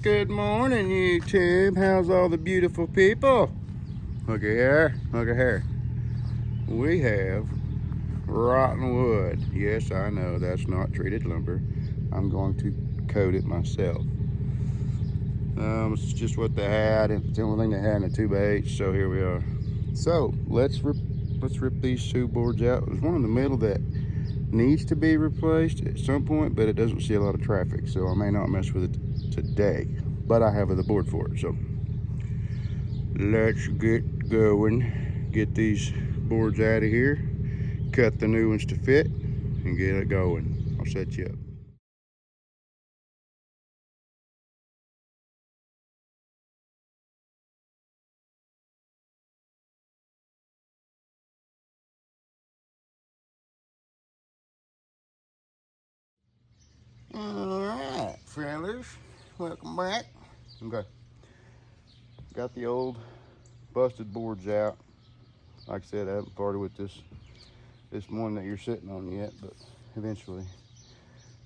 Good morning, YouTube. How's all the beautiful people? Look at here. Look at here. We have rotten wood. Yes, I know that's not treated lumber. I'm going to coat it myself. It's just what they had. It's the only thing they had in a 2x8. So here we are. So let's rip these two boards out. There's one in the middle that needs to be replaced at some point, but it doesn't see a lot of traffic, so I may not mess with it today. But I have the board for it, so let's get going. Get these boards out of here, cut the new ones to fit, and get it going. I'll set you up. All right, fellas, welcome back. Okay, got the old busted boards out. Like I said, I haven't started with this one that you're sitting on yet, but eventually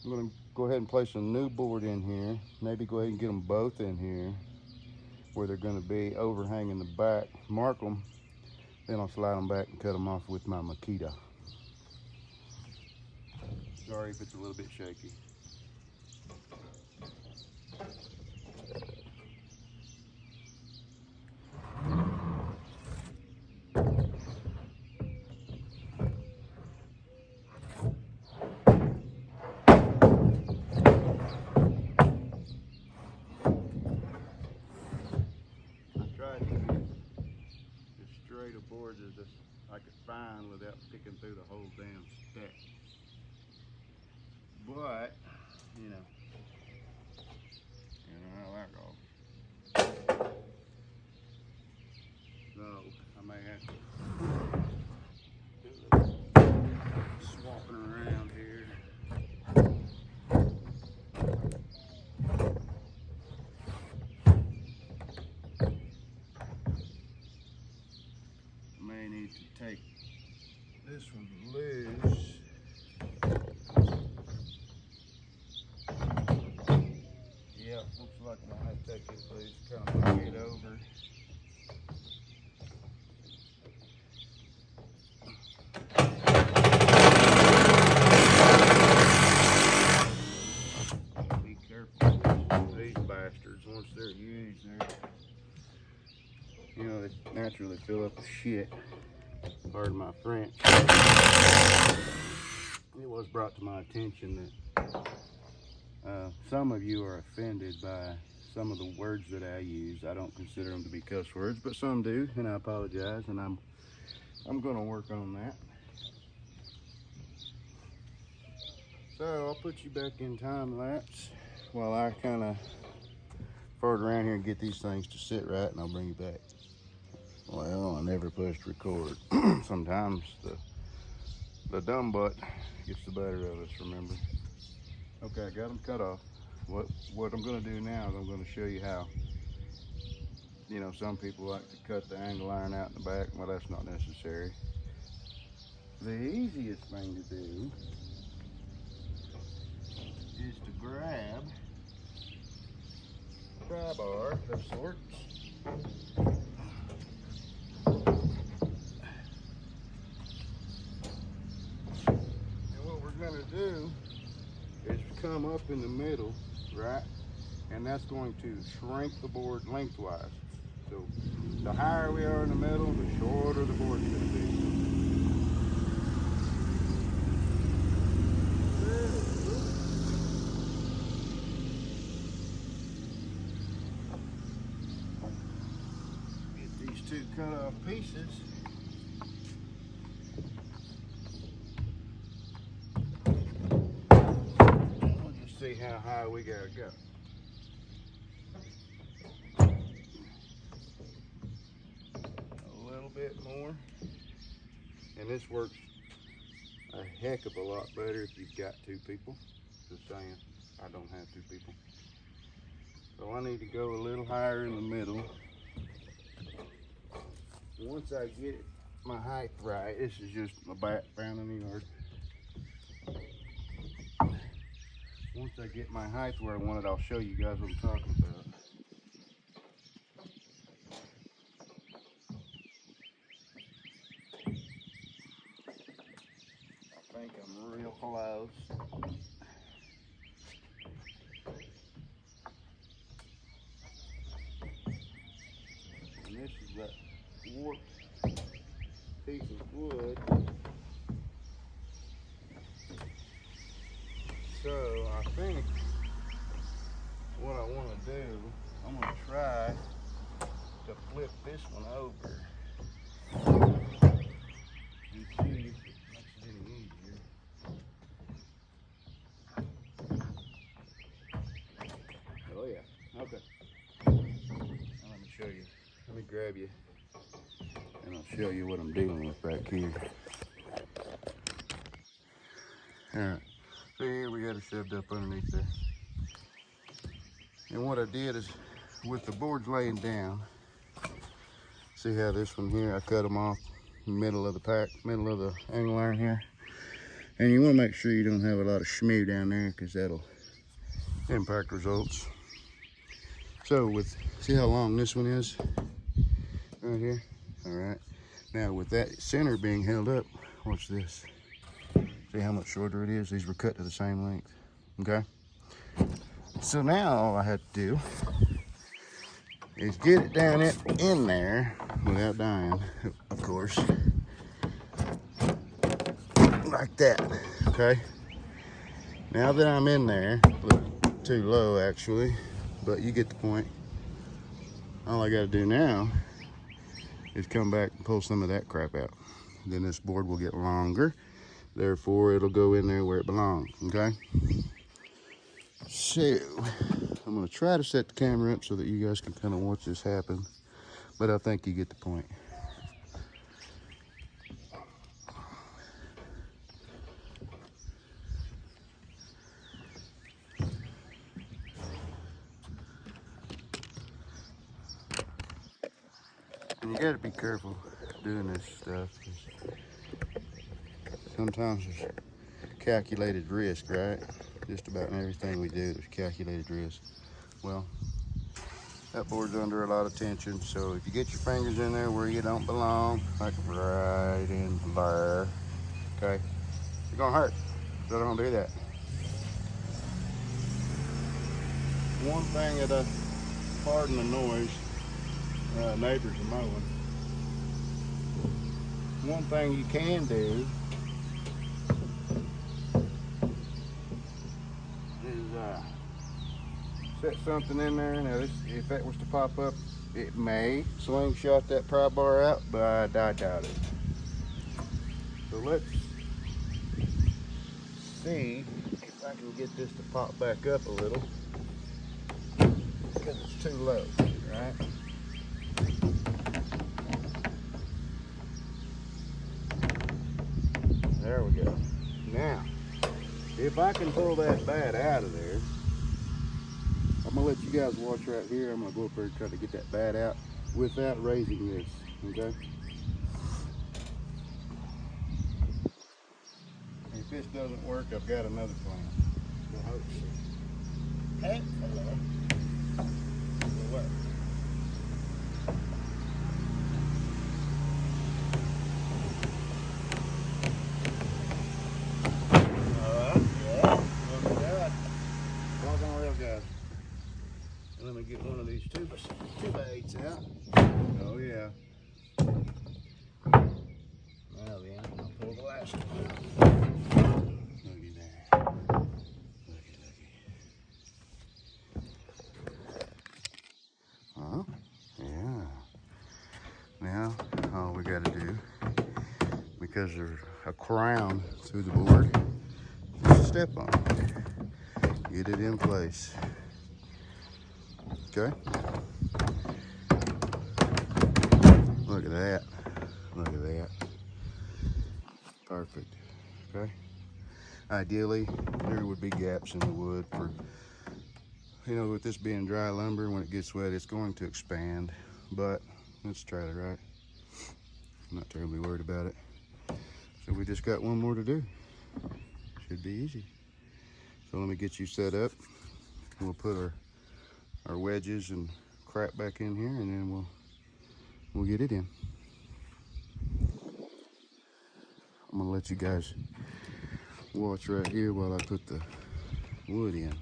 I'm gonna go ahead and place a new board in here. Maybe go ahead and get them both in here where they're gonna be overhanging the back. Mark them, then I'll slide them back and cut them off with my Makita. Sorry if it's a little bit shaky. Straight of boards as I could find without picking through the whole damn stack. But, you know how that goes. So, I may have to do a little swapping around here. May need to take this one loose. Yep, looks like I'm gonna have to take it loose, kind of move it over. Be careful, these bastards, once they're used, they naturally fill up with shit. Pardon my French. It was brought to my attention that some of you are offended by some of the words that I use. I don't consider them to be cuss words, but some do, and I apologize, and I'm gonna work on that. So I'll put you back in time lapse while I kind of fart around here and get these things to sit right, and I'll bring you back. Well, I never pushed record. Sometimes the dumb butt gets the better of us, remember? Okay, I got them cut off. What I'm gonna do now is I'm gonna show you how, some people like to cut the angle iron out in the back. Well, that's not necessary. The easiest thing to do is to grab a pry bar of sorts. And what we're gonna do is come up in the middle, right? And that's going to shrink the board lengthwise. So the higher we are in the middle, the shorter the board's going to be. Get these two cut off pieces. We'll just see how high we got to go. Bit more, and this works a heck of a lot better if you've got two people. Just saying, I don't have two people, so I need to go a little higher in the middle. Once I get my height right, this is just my background in the yard. Once I get my height where I want it, I'll show you guys what I'm talking about. real close. And this is that warped piece of wood. So I think what I want to do, I'm going to try to flip this one over and see if it makes it any easier. Oh yeah, okay. Now let me show you. Let me grab you and I'll show you what I'm dealing with back here. Alright, so here we got it shoved up underneath there. And what I did is, with the boards laying down, see how this one here, I cut them off in the middle of the pack, middle of the angle iron here. And you want to make sure you don't have a lot of shmoo down there because that'll impact results. So with, see how long this one is? Right here. All right. Now with that center being held up, watch this. See how much shorter it is? These were cut to the same length. Okay. So now all I have to do is get it down in there without dying, of course. Like that. Okay. Now that I'm in there, look, too low actually, but you get the point. All I got to do now is come back and pull some of that crap out. Then this board will get longer, therefore it'll go in there where it belongs. Okay. So I'm going to try to set the camera up so that you guys can kind of watch this happen, but I think you get the point. And you got to be careful doing this stuff, because sometimes there's calculated risk, right? Just about in everything we do, there's calculated risk. Well, that board's under a lot of tension, so if you get your fingers in there where you don't belong, like right in there, okay, you're gonna hurt, so don't do that. One thing that pardon the noise, neighbors are mowing. One thing you can do is set something in there. Now this, if that was to pop up, it may slingshot that pry bar out, but I doubt it. So let's see if I can get this to pop back up a little, because it's too low, right? There we go. Now, if I can pull that bat out of there, I'm gonna let you guys watch right here. I'm gonna go up there and try to get that bat out without raising this, okay? If this doesn't work, I've got another plan. We'll hope so. Hey, hello. It'll work. Let me get one of these 2x8s out. Oh yeah. Now then, I'll pull the last one out. Looky there. Looky. Oh, yeah. Now, all we got to do, because there's a crown through the board, is step on it. Get it in place. Okay. Look at that. Look at that. Perfect. Okay. Ideally, there would be gaps in the wood for, you know, with this being dry lumber, when it gets wet, it's going to expand. But let's try it, right? I'm not terribly worried about it. So we just got one more to do. Should be easy. So let me get you set up. We'll put our wedges and crap back in here, and then we'll get it in. I'm gonna let you guys Watch right here while I put the wood in.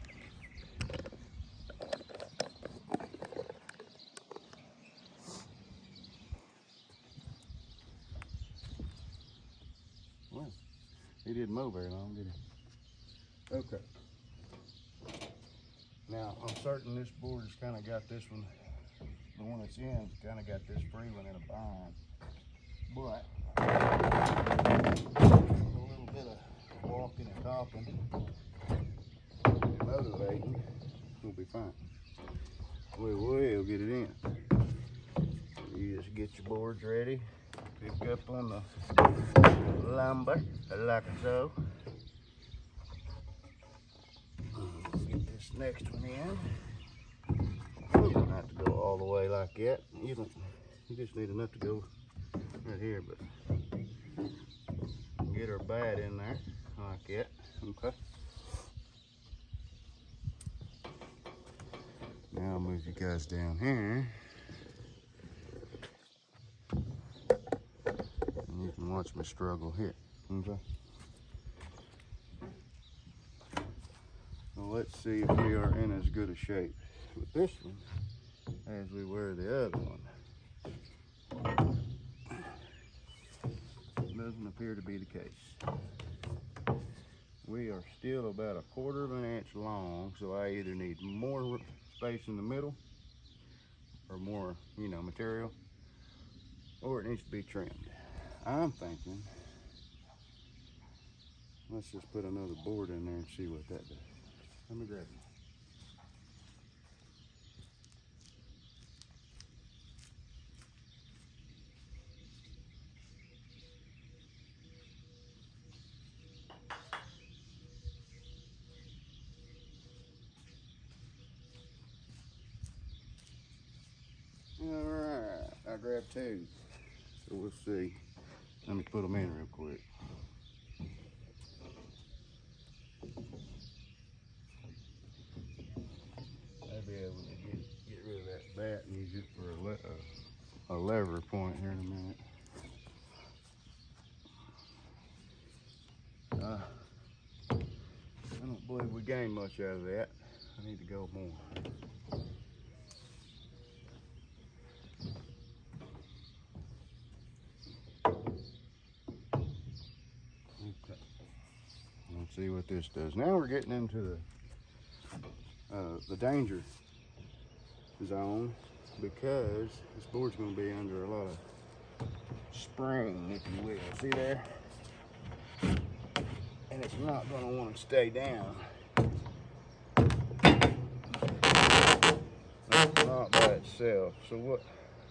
Well, he didn't mow very long, did he? Okay. Now, I'm certain this board has kind of got this one, the one that's in, kind of got this free one in a bind. But, a little bit of walking and topping and motivating, we'll be fine. We will get it in. You just get your boards ready, pick up on the lumber, like so. Get this next one in. You don't have to go all the way like that. You just need enough to go right here, but get our bat in there like that. Okay. Now I'll move you guys down here. And you can watch me struggle here. Okay. Well, let's see if we are in as good a shape with this one as we were the other one. Doesn't appear to be the case. We are still about 1/4 of an inch long, so I either need more space in the middle or more, material, or it needs to be trimmed. I'm thinking, let's just put another board in there and see what that does. Let me grab it. Alright, I grabbed 2. So we'll see. Let me put them in real quick. I'll be able to get rid of that bat and use it for a lever point here in a minute. I don't believe we gained much out of that. I need to go more. Okay. Let's see what this does. Now we're getting into the danger zone, because this board's going to be under a lot of spring, if you will. See there? And it's not going to want to stay down. Not by itself. So what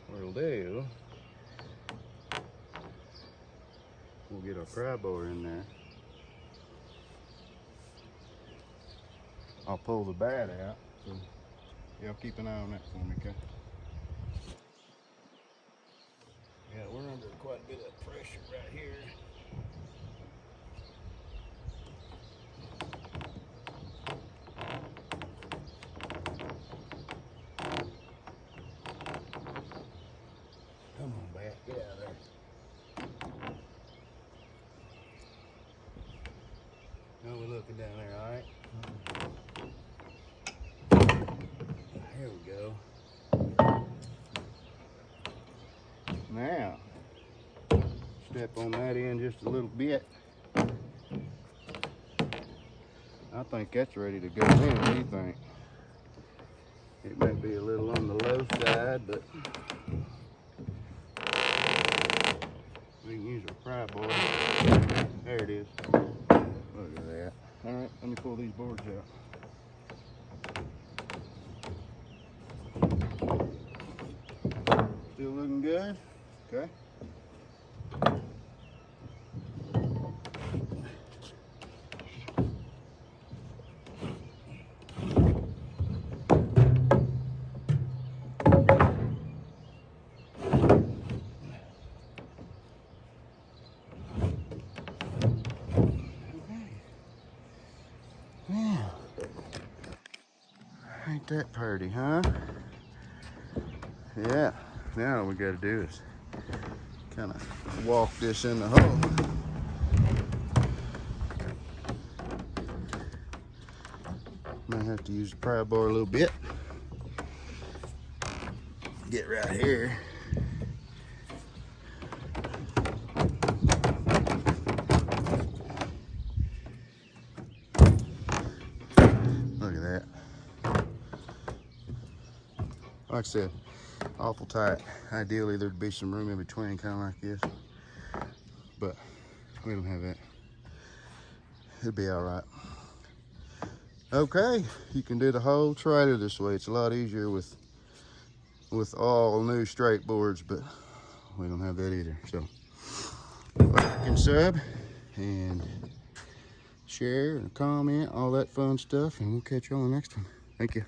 we'll do, we'll get our pry bar in there. I'll pull the bat out. So y'all keep an eye on that for me, okay? Yeah, we're under quite a bit of pressure right here. Come on, bat, get out of there. Now we're looking down there, all right? Here we go. Now, step on that end just a little bit. I think that's ready to go in. What do you think? It may be a little on the low side, but we can use our pry bar. There it is. Look at that. All right, let me pull these boards out. Still looking good? Okay. Yeah. Ain't that pretty, huh? Yeah. Now all we gotta do is kind of walk this in the hole. have to use the pry bar a little bit. Get right here. Look at that. Like I said, awful tight. Ideally, there'd be some room in between, kind of like this. But we don't have that. It'll be all right. Okay, you can do the whole trailer this way. It's a lot easier with all new straight boards, but we don't have that either. So like and sub and share and comment, all that fun stuff, and we'll catch you on the next one. Thank you.